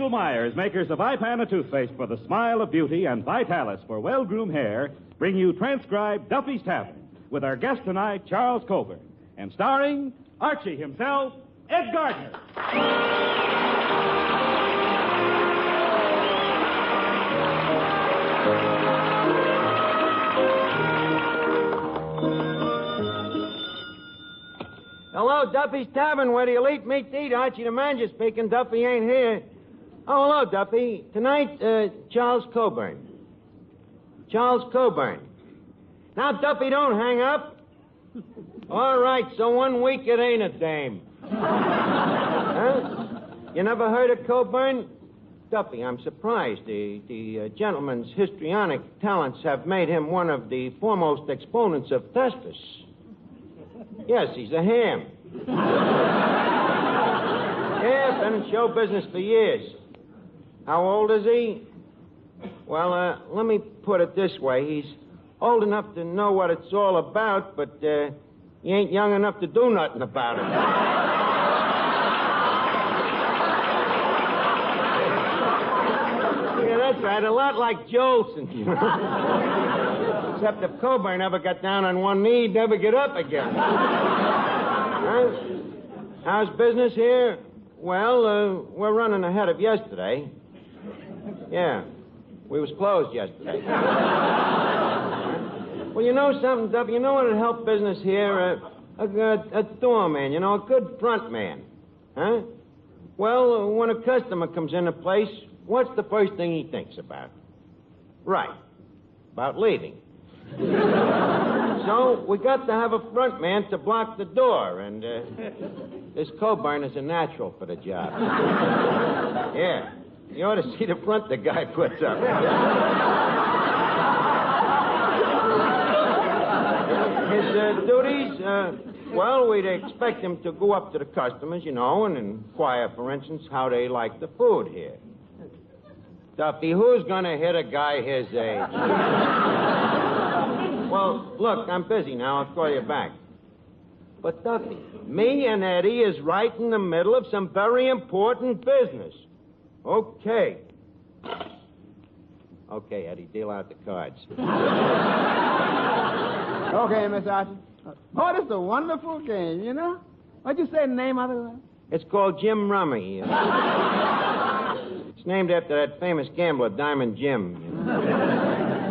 Bristol Myers, makers of Ipana toothpaste for the smile of beauty and Vitalis for well-groomed hair, bring you transcribed Duffy's Tavern with our guest tonight, Charles Coburn, and starring Archie himself, Ed Gardner. Hello, Duffy's Tavern, where you'll eat meat to eat. Archie the manager speaking. Duffy ain't here. Oh, hello, Duffy. Tonight, Charles Coburn. Charles Coburn. Now, Duffy, don't hang up. All right, so 1 week it ain't a dame. Huh? You never heard of Coburn? Duffy, I'm surprised. The gentleman's histrionic talents have made him one of the foremost exponents of Thespis. Yes, he's a ham. Yeah, been in show business for years. How old is he? Well, let me put it this way. He's old enough to know what it's all about, but he ain't young enough to do nothing about it. Yeah, that's right. A lot like Jolson. Except if Coburn ever got down on one knee, he'd never get up again. Huh? How's business here? Well, we're running ahead of yesterday. Yeah, we was closed yesterday. Well, you know something, Duffy? You know what'd help business here? A doorman, you know, a good front man. Huh? Well, when a customer comes in a place, what's the first thing he thinks about? Right. About leaving. So we got to have a front man to block the door, and this Coburn is a natural for the job. Yeah. You ought to see the front the guy puts up. His duties, well, we'd expect him to go up to the customers, you know, and inquire, for instance, how they like the food here. Duffy, who's going to hit a guy his age? Well, look, I'm busy now. I'll call you back. But, Duffy, me and Eddie is right in the middle of some very important business. Okay. Okay, Eddie, deal out the cards. Okay, Miss Archie. Oh, this is a wonderful game, you know? What'd you say the name of it? It's called Jim Rummy. It's named after that famous gambler, Diamond Jim. You know?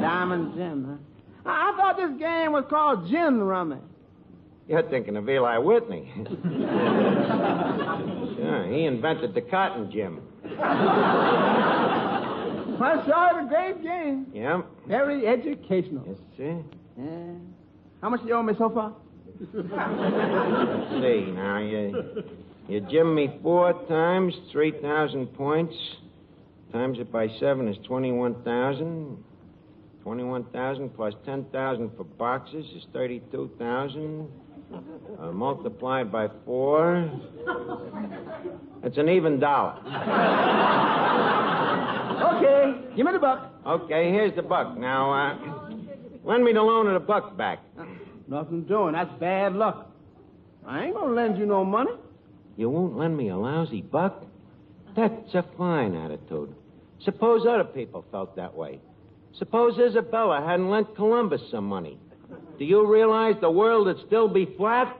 Diamond Jim, huh? I thought this game was called Gin Rummy. You're thinking of Eli Whitney. Sure, he invented the cotton gin. I saw it, a great game. Yeah. Very educational. Yes, sir. Yeah. How much do you owe me so far? Let's see, now, you gym me 4 times, 3,000 points. Times it by 7 is 21,000. 21,000 plus 10,000 for boxes is 32,000. Multiplied by 4. It's an even dollar. Okay, give me the buck. Okay, here's the buck. Now, lend me the loan of the buck back. Nothing doing. That's bad luck. I ain't gonna lend you no money. You won't lend me a lousy buck? That's a fine attitude. Suppose other people felt that way. Suppose Isabella hadn't lent Columbus some money. Do you realize the world would still be flat?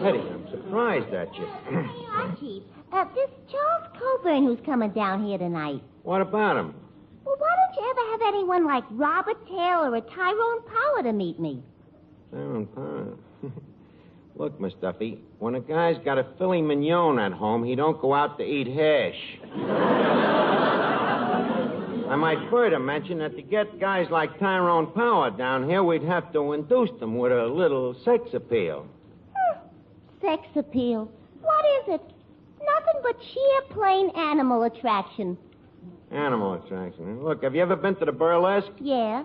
Eddie, I'm surprised at you. Hey, Archie, this Charles Coburn who's coming down here tonight. What about him? Well, why don't you ever have anyone like Robert Taylor or Tyrone Power to meet me? Tyrone Power? Look, Miss Duffy, when a guy's got a filet mignon at home, he don't go out to eat hash. I might further mention that to get guys like Tyrone Power down here, we'd have to induce them with a little sex appeal. Sex appeal? What is it? Nothing but sheer plain animal attraction. Animal attraction. Look, have you ever been to the burlesque? Yeah.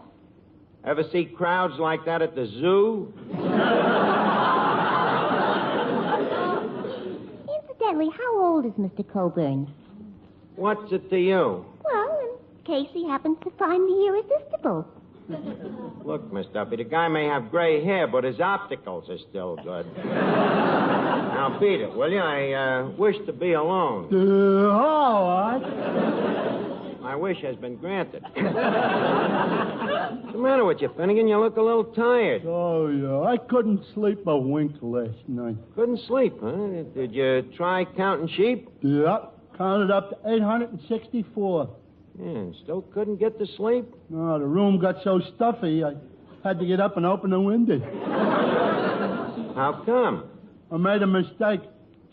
Ever see crowds like that at the zoo? Incidentally, how old is Mr. Coburn? What's it to you? Well, in case he happens to find me irresistible. Look, Miss Duffy, the guy may have gray hair, but his opticals are still good. Now, beat it, will you? I wish to be alone. All right. My wish has been granted. What's the matter with you, Finnegan? You look a little tired. Oh, yeah. I couldn't sleep a wink last night. Couldn't sleep, huh? Did you try counting sheep? Yep. Counted up to 864. Yeah, still couldn't get to sleep? No, the room got so stuffy, I had to get up and open the window. How come? I made a mistake.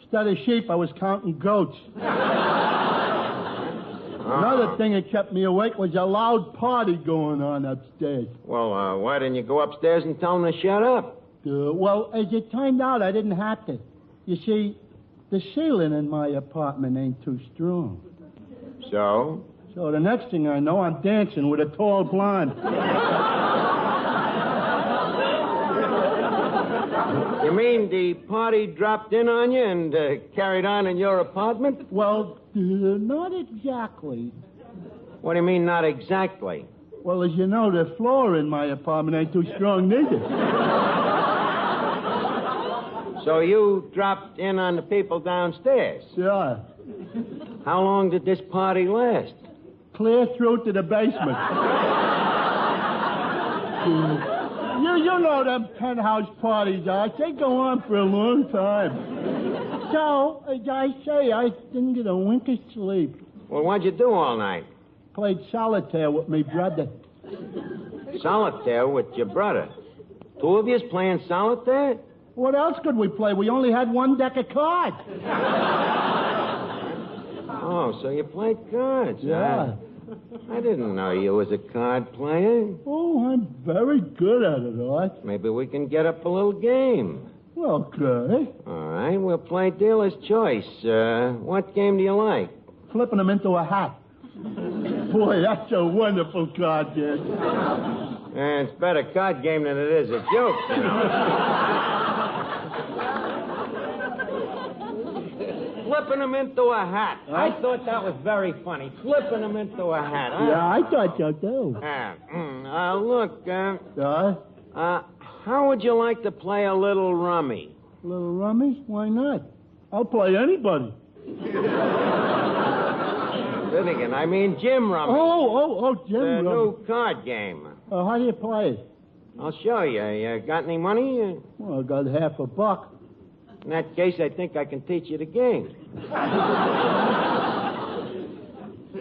Instead of sheep, I was counting goats. Another thing that kept me awake was a loud party going on upstairs. Well, why didn't you go upstairs and tell them to shut up? Well, as it turned out, I didn't have to. You see, the ceiling in my apartment ain't too strong. So? So the next thing I know, I'm dancing with a tall blonde. You mean the party dropped in on you and carried on in your apartment? Well, not exactly. What do you mean, not exactly? Well, as you know, the floor in my apartment ain't too strong neither. So you dropped in on the people downstairs? Yeah. How long did this party last? Clear through to the basement. You know them penthouse parties, Arch. They go on for a long time. So, as I say, I didn't get a wink of sleep. Well, what'd you do all night? Played solitaire with me brother. Solitaire with your brother? Two of yous playing solitaire? What else could we play? We only had one deck of cards. Oh, so you played cards, Yeah. huh? I didn't know you was a card player. Oh, I'm very good at it, Arch. Maybe we can get up a little game. Okay. All right, we'll play dealer's choice. What game do you like? Flipping them into a hat. Boy, that's a wonderful card game. It's a better card game than it is a joke, you know. Flipping them into a hat. I thought that was very funny. Flipping them into a hat. Huh? Yeah, I thought so, too. Look, how would you like to play a little rummy? Little rummies? Why not? I'll play anybody. Finnegan, I mean Jim Rummy. Oh, Jim The Rummy. new card game. How do you play it? I'll show you. You got any money? Well, I got $50. In that case, I think I can teach you the game.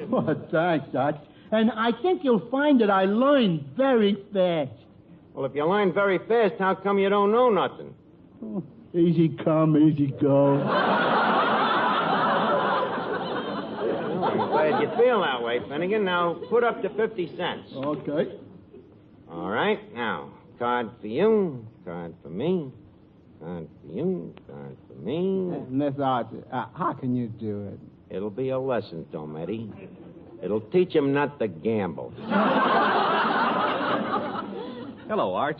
Well, thanks, Arch. And I think you'll find that I learn very fast. Well, if you learn very fast, how come you don't know nothing? Oh, easy come, easy go. Well, I'm glad you feel that way, Finnegan. Now, put up to 50 cents. Okay. All right. Now, card for you, card for me, card for you, card for me. Miss Archie, how can you do it? It'll be a lesson, Tometti. It'll teach him not to gamble. Hello, Arch.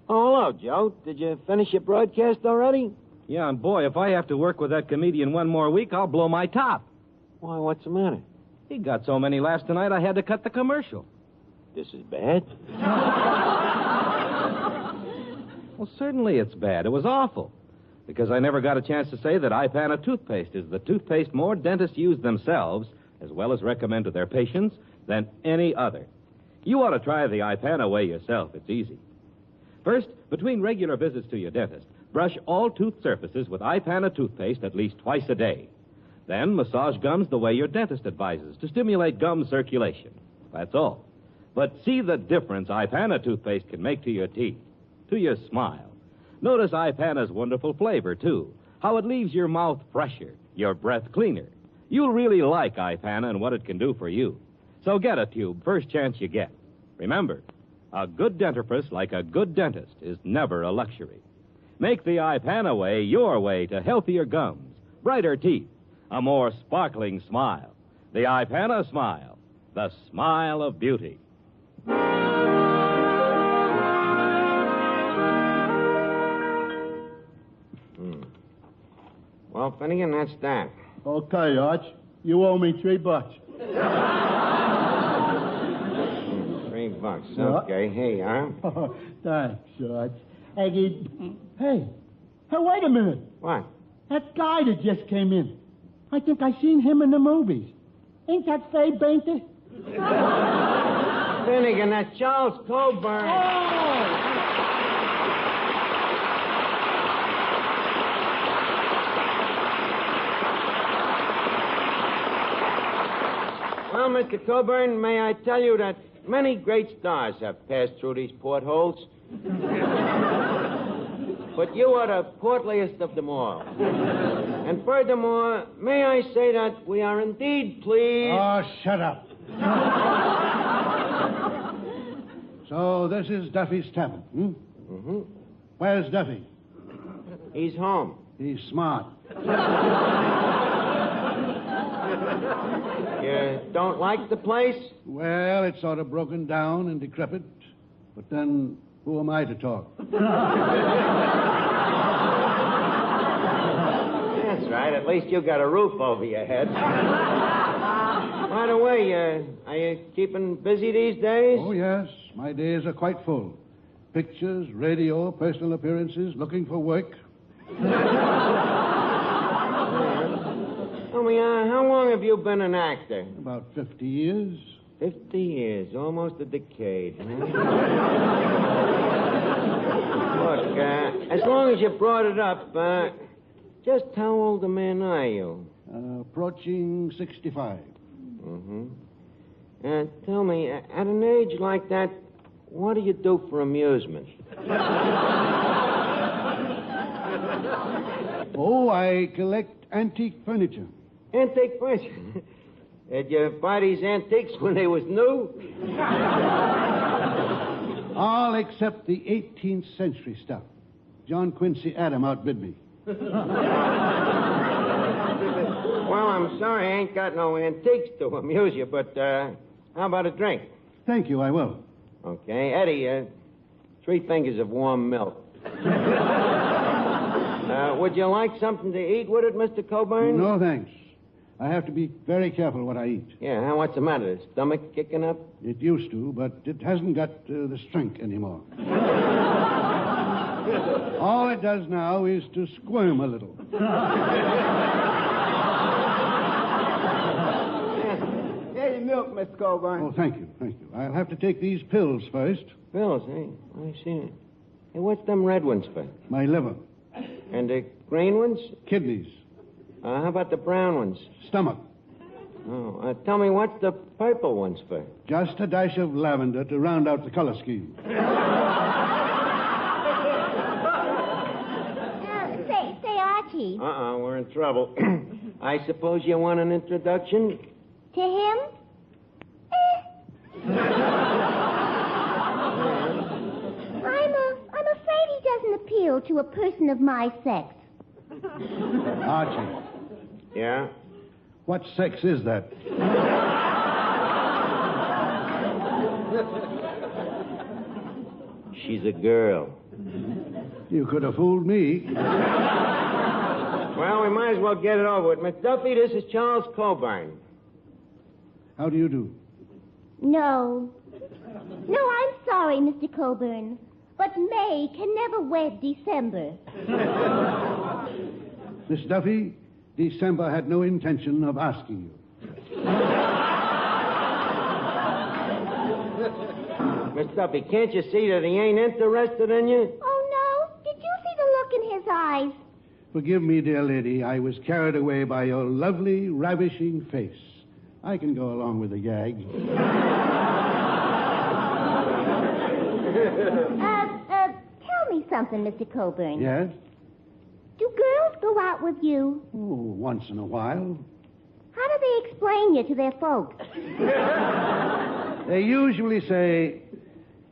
Oh, hello, Joe. Did you finish your broadcast already? Yeah, and boy, if I have to work with that comedian one more week, I'll blow my top. Why, what's the matter? He got so many laughs tonight, I had to cut the commercial. This is bad. Well, certainly it's bad. It was awful. Because I never got a chance to say that Ipana toothpaste is the toothpaste more dentists use themselves, as well as recommend to their patients, than any other. You ought to try the Ipana way yourself. It's easy. First, between regular visits to your dentist, brush all tooth surfaces with Ipana toothpaste at least twice a day. Then massage gums the way your dentist advises to stimulate gum circulation. That's all. But see the difference Ipana toothpaste can make to your teeth, to your smile. Notice Ipana's wonderful flavor, too. How it leaves your mouth fresher, your breath cleaner. You'll really like Ipana and what it can do for you. So get a tube first chance you get. Remember, a good dentifrice like a good dentist is never a luxury. Make the Ipana way your way to healthier gums, brighter teeth, a more sparkling smile. The Ipana smile, the smile of beauty. Well, Finnegan, that's that. Okay, Arch. You owe me $3. $3. house. Okay, here you are. Oh, thanks, George. Hey, wait a minute. What? That guy that just came in. I think I seen him in the movies. Ain't that Faye Banter? Finnegan, that's Charles Coburn. Oh! Well, Mr. Coburn, may I tell you that many great stars have passed through these portholes. But you are the portliest of them all. And furthermore, may I say that we are indeed pleased... Oh, shut up. So this is Duffy's Tavern, hmm? Mm-hmm. Where's Duffy? He's home. He's smart. You don't like the place? Well, it's sort of broken down and decrepit. But then, who am I to talk? That's right. At least you got a roof over your head. By the way, are you keeping busy these days? Oh, yes. My days are quite full. Pictures, radio, personal appearances, looking for work. Tell me, how long have you been an actor? About 50 years. 50 years, almost a decade. Huh? Look, as long as you brought it up, just how old a man are you? Approaching 65. Mm-hmm. Tell me, at an age like that, what do you do for amusement? Oh, I collect antique furniture. Antique furniture? Did you buy these antiques when they was new? All except the 18th century stuff. John Quincy Adams outbid me. Well, I'm sorry I ain't got no antiques to amuse you, but how about a drink? Thank you, I will. Okay. Eddie, 3 fingers of warm milk. Would you like something to eat with it, Mr. Coburn? No, thanks. I have to be very careful what I eat. Yeah, what's the matter? The stomach kicking up? It used to, but it hasn't got the strength anymore. All it does now is to squirm a little. Here's your milk, Mr. Coburn. Oh, thank you. I'll have to take these pills first. Pills, eh? I see. Hey, what's them red ones for? My liver. And the green ones? Kidneys. How about the brown ones? Stomach. Oh, tell me, what's the purple ones for? Just a dash of lavender to round out the color scheme. Say, Archie. We're in trouble. I suppose you want an introduction? To him? I'm afraid he doesn't appeal to a person of my sex. Archie. Yeah? What sex is that? She's a girl. You could have fooled me. Well, we might as well get it over with. Miss Duffy, this is Charles Coburn. How do you do? No, I'm sorry, Mr. Coburn. But May can never wed December. Miss Duffy, December had no intention of asking you. Miss Duffy, can't you see that he ain't interested in you? Oh, no? Did you see the look in his eyes? Forgive me, dear lady. I was carried away by your lovely, ravishing face. I can go along with the gag. Tell me something, Mr. Coburn. Yes? Do girls go out with you? Oh, once in a while. How do they explain you to their folks? They usually say,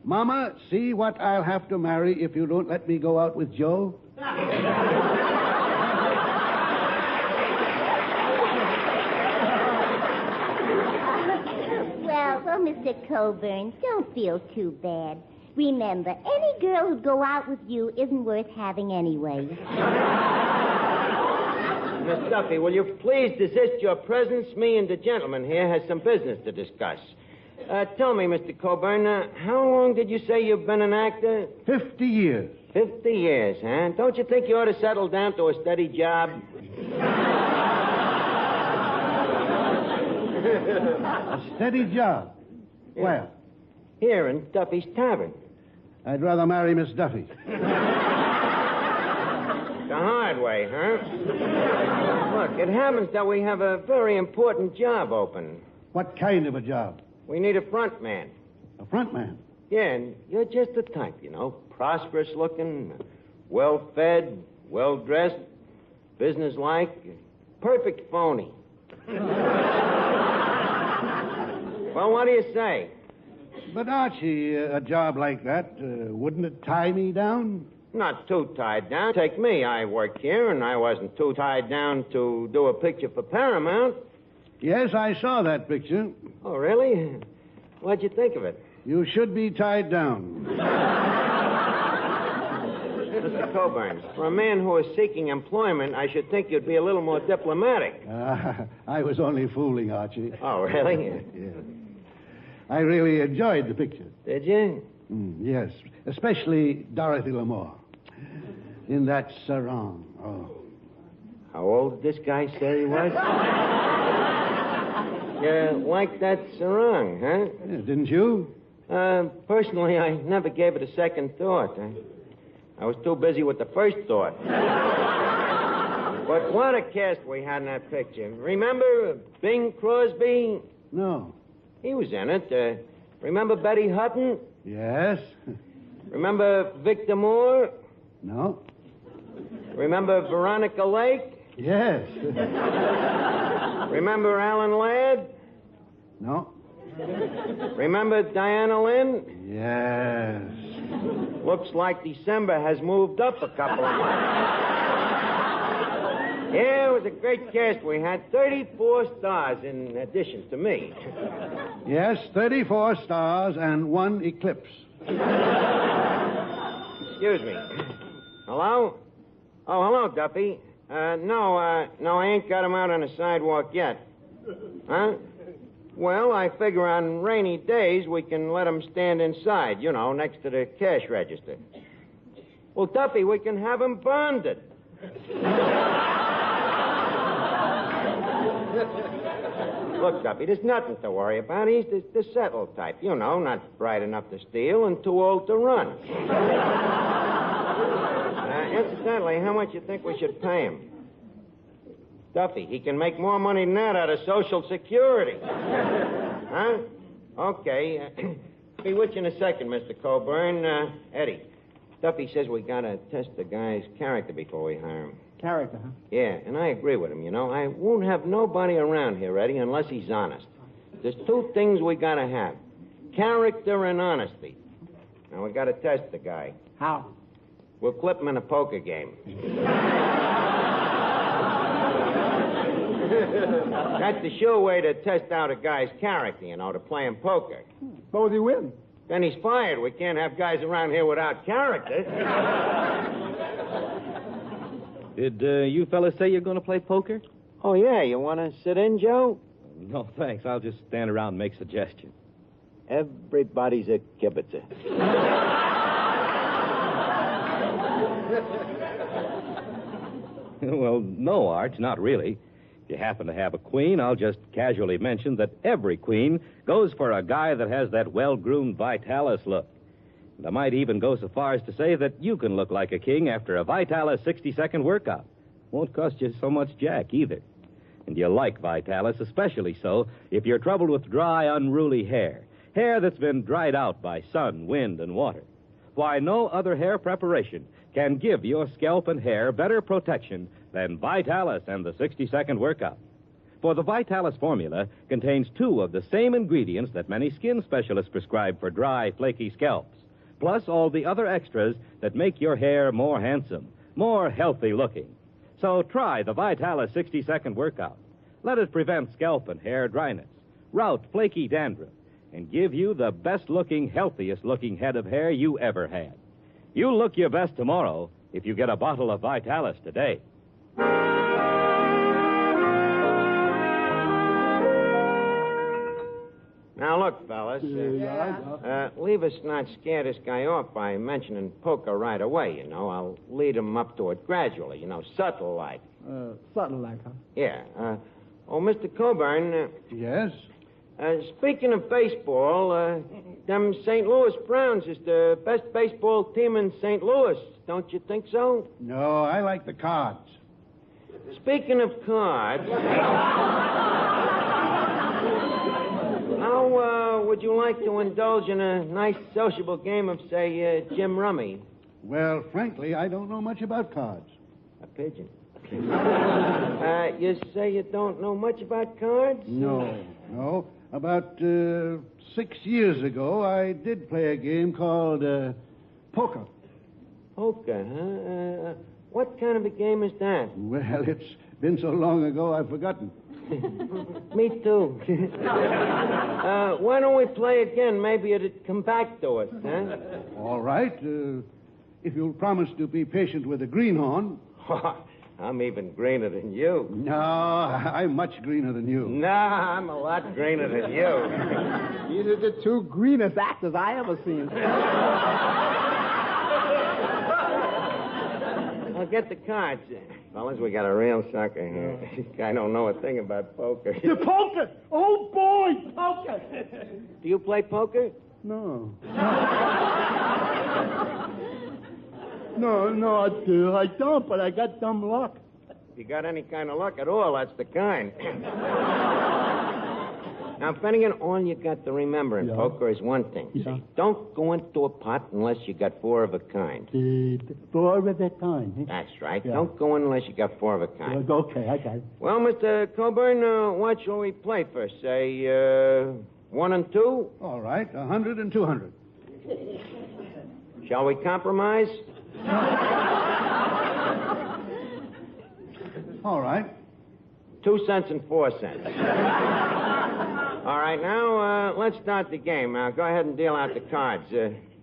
Mama, see what I'll have to marry if you don't let me go out with Joe? Well, Mr. Coburn, don't feel too bad. Remember, any girl who'd go out with you isn't worth having anyway. Miss Duffy, will you please desist your presence? Me and the gentleman here has some business to discuss. Tell me, Mr. Coburn, how long did you say you've been an actor? 50 years. 50 years, huh? Don't you think you ought to settle down to a steady job? A steady job. Yeah. Where? Here in Duffy's Tavern. I'd rather marry Miss Duffy. The hard way, huh? Look, it happens that we have a very important job open. What kind of a job? We need a front man. A front man. Yeah, and you're just the type, you know. Prosperous looking, well-fed, well-dressed, businesslike, perfect phony. Well, what do you say? But, Archie, a job like that, wouldn't it tie me down? Not too tied down. Take me. I work here, and I wasn't too tied down to do a picture for Paramount. Yes, I saw that picture. Oh, really? What'd you think of it? You should be tied down. Mr. Coburn, for a man who is seeking employment, I should think you'd be a little more diplomatic. I was only fooling, Archie. Oh, really? Yeah. I really enjoyed the picture. Did you? Yes, especially Dorothy L'Amour. In that sarong. Oh. How old did this guy say he was? You like that sarong, huh? Yeah, didn't you? Personally, I never gave it a second thought. I was too busy with the first thought. But what a cast we had in that picture. Remember Bing Crosby? No. He was in it. Remember Betty Hutton? Yes. Remember Victor Moore? No. Remember Veronica Lake? Yes. Remember Alan Ladd? No. Remember Diana Lynn? Yes. Looks like December has moved up a couple of months. Yeah, it was a great cast. We had 34 stars in addition to me. Yes, 34 stars and 1 eclipse. Excuse me. Hello? Oh, hello, Duffy. No, I ain't got him out on the sidewalk yet. Huh? Well, I figure on rainy days we can let him stand inside, you know, next to the cash register. Well, Duffy, we can have him bonded. Look, Duffy, there's nothing to worry about. He's the settled type, you know, not bright enough to steal and too old to run. Incidentally, how much you think we should pay him? Duffy, he can make more money than that out of Social Security. Huh? Okay. Be with you in a second, Mr. Coburn. Eddie, Duffy says we gotta test the guy's character before we hire him. Character, huh? Yeah, and I agree with him, you know. I won't have nobody around here, Eddie, unless he's honest. There's 2 things we gotta have. Character and honesty. Now, we gotta test the guy. How? We'll clip him in a poker game. That's the sure way to test out a guy's character, you know, to play him poker. Suppose he wins. Then he's fired. We can't have guys around here without character. Did you fellas say you're going to play poker? Oh, yeah. You want to sit in, Joe? No, thanks. I'll just stand around and make suggestions. Everybody's a kibitzer. Well, no, Arch, not really. If you happen to have a queen, I'll just casually mention that every queen goes for a guy that has that well-groomed Vitalis look. And I might even go so far as to say that you can look like a king after a Vitalis 60-second workout. Won't cost you so much jack, either. And you like Vitalis, especially so if you're troubled with dry, unruly hair. Hair that's been dried out by sun, wind, and water. Why, no other hair preparation can give your scalp and hair better protection than Vitalis and the 60-second workout. For the Vitalis formula contains 2 of the same ingredients that many skin specialists prescribe for dry, flaky scalps, plus all the other extras that make your hair more handsome, more healthy looking. So try the Vitalis 60-second workout. Let it prevent scalp and hair dryness, rout flaky dandruff, and give you the best-looking, healthiest-looking head of hair you ever had. You'll look your best tomorrow if you get a bottle of Vitalis today. Now, look, fellas. Yeah. Leave us not scare this guy off by mentioning poker right away, you know. I'll lead him up to it gradually, you know, subtle like. Subtle like, huh? Yeah. Mr. Coburn. Yes? Speaking of baseball, them St. Louis Browns is the best baseball team in St. Louis. Don't you think so? No, I like the cards. Speaking of cards, how would you like to indulge in a nice sociable game of, say, Jim Rummy? Well, frankly, I don't know much about cards. A pigeon. You say you don't know much about cards? No. About 6 years ago, I did play a game called poker. Poker, huh? What kind of a game is that? Well, it's been so long ago, I've forgotten. Me too. Why don't we play again? Maybe it'd come back to us, huh? All right. If you'll promise to be patient with the greenhorn. I'm even greener than you. No, I'm much greener than you. Nah, I'm a lot greener than you. These are the two greenest actors I ever seen. I'll get the cards. Fellas, we got a real sucker here. This guy don't know a thing about poker. The poker! Oh, boy, poker! Do you play poker? No. No, I don't, but I got dumb luck. If you got any kind of luck at all, that's the kind. Now, Finnegan, all you got to remember in poker is one thing. Yeah. See, don't go into a pot unless you got four of a kind. Four of a kind. Eh? That's right. Yeah. Don't go in unless you got four of a kind. Okay, I got it. Well, Mr. Coburn, what shall we play first? Say, 1 and 2? All right, 100 and 200. Shall we compromise? All right. 2 cents and 4 cents. All right, now, let's start the game. Now, go ahead and deal out the cards.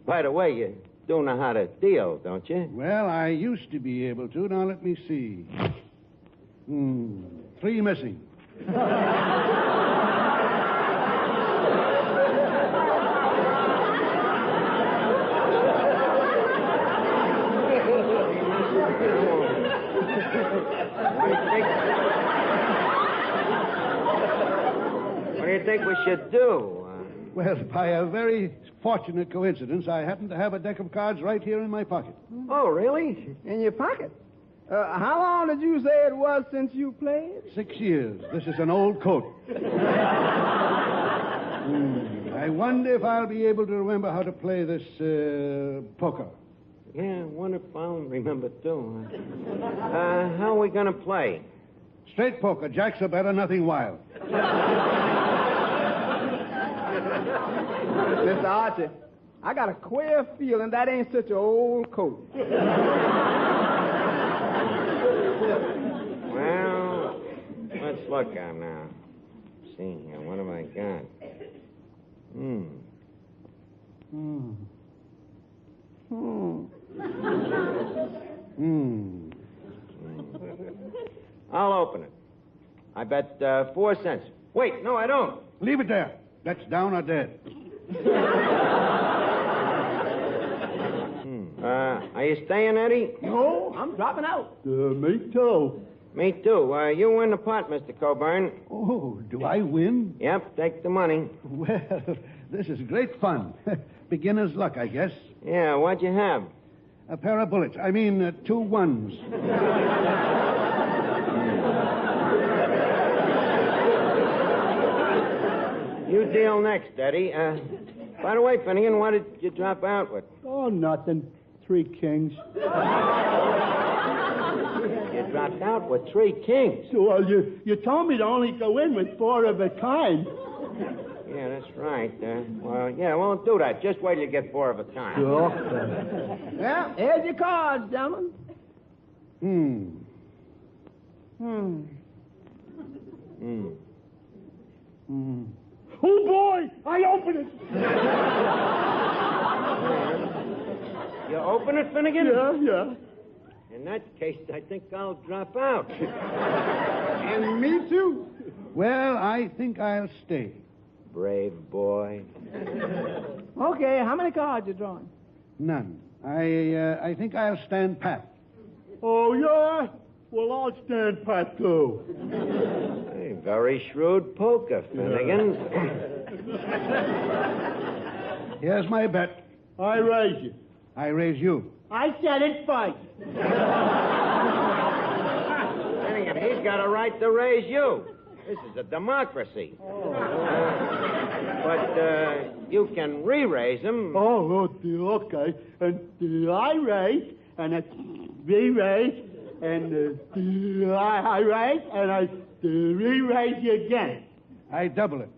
By the way, you do know how to deal, don't you? Well, I used to be able to. Now, let me see. 3 missing. What do you think we should do? Well, by a very fortunate coincidence, I happen to have a deck of cards right here in my pocket. Oh, really? In your pocket? How long did you say it was since you played? 6 years. This is an old coat. I wonder if I'll be able to remember how to play this poker. Yeah, I wonder if I'll remember, too. How are we going to play? Straight poker. Jacks are better, nothing wild. Mr. Archie, I got a queer feeling that ain't such an old coat. Well, let's look out now. See here, what have I got? I'll open it. I bet 4 cents. Wait, no, I don't. Leave it there. That's down or dead. Are you staying, Eddie? No, I'm dropping out. Me too. Me too. You win the pot, Mr. Coburn. Oh, do I win? Yep, take the money. Well, this is great fun. Beginner's luck, I guess. Yeah, what'd you have? A pair of bullets. I mean, 2 ones. You deal next, Eddie. By the way, Finnegan, what did you drop out with? Oh, nothing. 3 kings. You dropped out with 3 kings. Well, you told me to only go in with 4 of a kind. Yeah, that's right. Well, yeah, won't do that. Just wait till you get 4 of a kind. Sure. Well, here's your cards, gentlemen. Oh, boy! I open it! You open it, Finnegan? Yeah. In that case, I think I'll drop out. And me too. Well, I think I'll stay. brave boy. Okay, how many cards you drawing? None. I think I'll stand pat. Oh, yeah? Well, I'll stand pat, too. Hey, very shrewd poker, Finnegan. Here's my bet. I raise you. I raise you. I said it first. Finnegan, he's got a right to raise you. This is a democracy. But you can re-raise him. Oh, okay. And I raise, and I re-raise, and I raise, and I re-raise you again. I double it.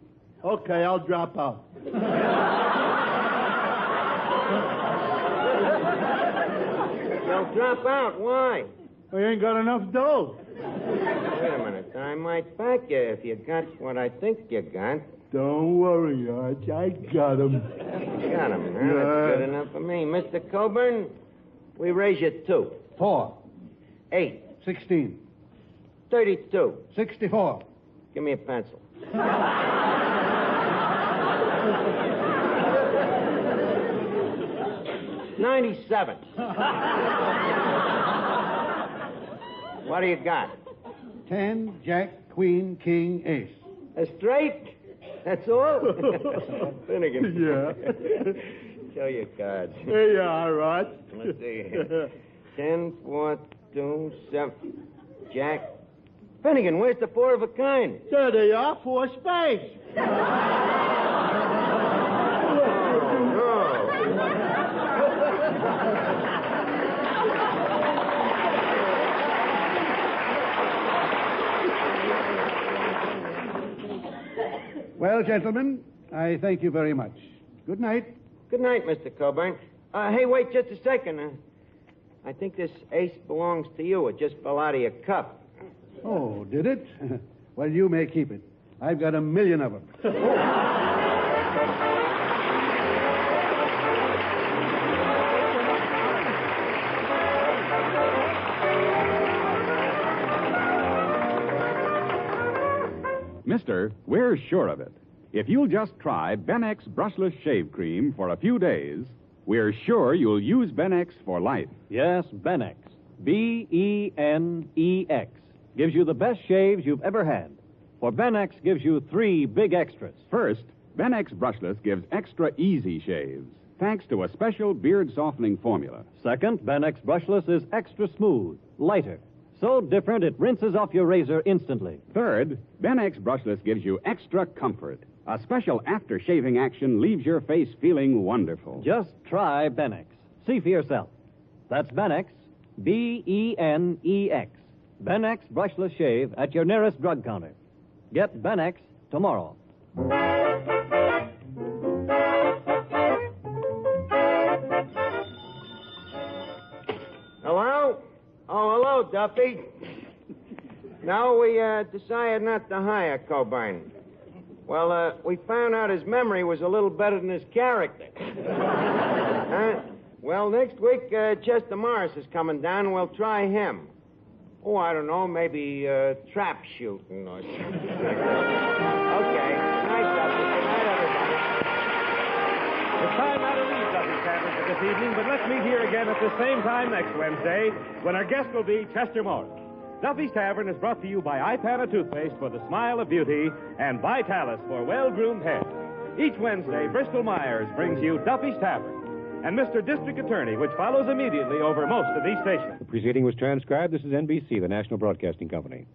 Okay, I'll drop out. You'll drop out. Why? I ain't got enough dough. Wait a minute. I might back you if you got what I think you got. Don't worry, Arch. I got him. You got him, huh? That's good enough for me. Mr. Coburn, we raise you 2. 4. 8. 16. 32. 64. Give me a pencil. 97. What do you got? 10, Jack, Queen, King, Ace. A straight? That's all? Finnegan. Yeah. Show your cards. Here you are, Arch. Let's see. 10, 4, 2, 7. Jack. Finnegan, where's the 4 of a kind? There they are, 4 spades. Well, gentlemen, I thank you very much. Good night. Good night, Mr. Coburn. Hey, wait just a second. I think this ace belongs to you. It just fell out of your cup. Oh, did it? Well, you may keep it. I've got 1 million of them. Mister, we're sure of it. If you'll just try Benex Brushless Shave Cream for a few days, we're sure you'll use Benex for life. Yes, Benex. Benex. Gives you the best shaves you've ever had. For Benex gives you 3 big extras. First, Benex Brushless gives extra easy shaves, thanks to a special beard softening formula. Second, Benex Brushless is extra smooth, lighter. So different it rinses off your razor instantly. Third, Benex Brushless gives you extra comfort. A special after-shaving action leaves your face feeling wonderful. Just try Benex. See for yourself. That's Benex, Benex. Benex Brushless Shave at your nearest drug counter. Get Benex tomorrow. Hello? Oh, hello, Duffy. No, we decided not to hire Coburn. Well, we found out his memory was a little better than his character. Huh? Well, next week, Chester Morris is coming down, and we'll try him. Oh, I don't know, maybe trap shooting or something like that. Okay. Night, Duffy. Good night, everybody. It's time now to leave Duffy's Tavern for this evening, but let's meet here again at the same time next Wednesday when our guest will be Chester Morris. Duffy's Tavern is brought to you by Ipana Toothpaste for the smile of beauty and Vitalis for well-groomed hair. Each Wednesday, Bristol Myers brings you Duffy's Tavern and Mr. District Attorney, which follows immediately over most of these stations. The proceeding was transcribed. This is NBC, the National Broadcasting Company.